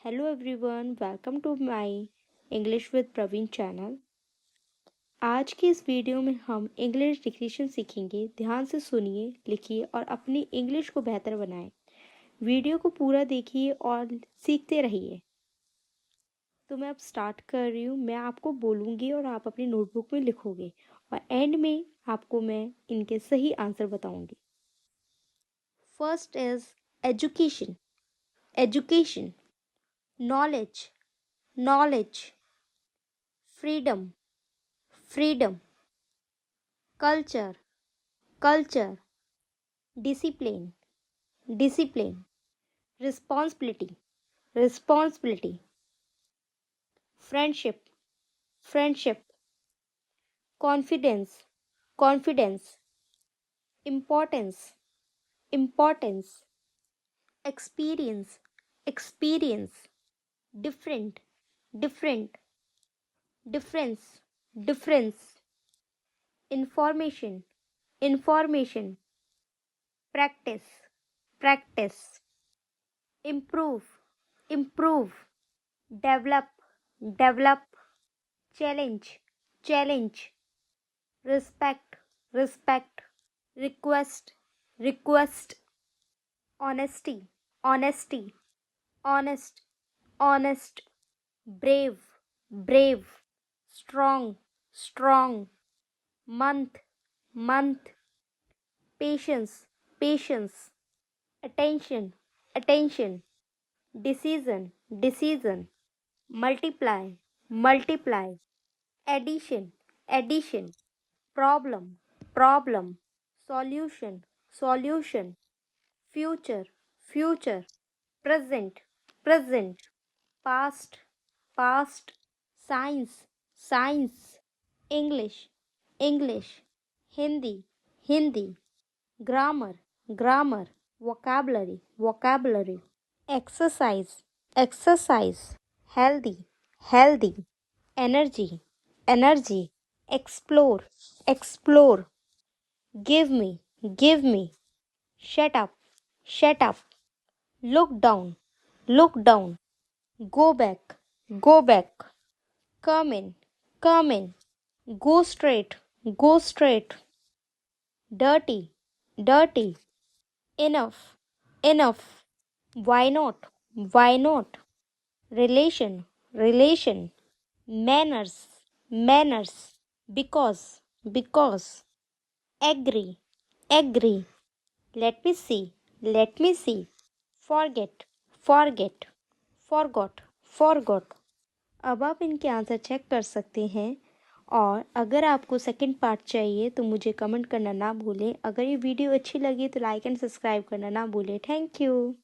Hello everyone, welcome to my English with Praveen channel. आज की इस वीडियो में हम इंग्लिश डिक्टेशन सीखेंगे। ध्यान से सुनिए, लिखिए और अपनी इंग्लिश को बेहतर बनाएं। वीडियो को पूरा देखिए और सीखते रहिए। तो मैं अब स्टार्ट कर रही हूँ। मैं आपको बोलूँगी और आप अपनी नोटबुक में लिखोगे और एंड में आपको मैं इनके सही आंसर बताऊँगी। First is education. Education, knowledge, knowledge, freedom, freedom, culture, culture, discipline, discipline, responsibility, responsibility, friendship, friendship, confidence, confidence, importance, importance, experience, experience, different, different, difference, difference, information, information, practice, practice, improve, improve, develop, develop, challenge, challenge, respect, respect, request, request, honesty, honesty, honest, honest, brave, brave, strong, strong, month, month, patience, patience, attention, attention, decision, decision, multiply, multiply, addition, addition, problem, problem, solution, solution, future, future, present, present, past, past, science, science, English, English, Hindi, Hindi, grammar, grammar, vocabulary, vocabulary, exercise, exercise, healthy, healthy, energy, energy, explore, explore, give me, shut up, shut up, look down, go back, go back, come in, go straight, dirty, dirty, enough, enough, why not, relation, relation, manners, manners, because, agree, agree, let me see, forget, forget, forgot। अब आप इनके answer check कर सकते हैं और अगर आपको second part चाहिए तो मुझे कमेंट करना ना भूलें। अगर ये वीडियो अच्छी लगी तो लाइक एंड सब्सक्राइब करना ना भूलें। Thank you.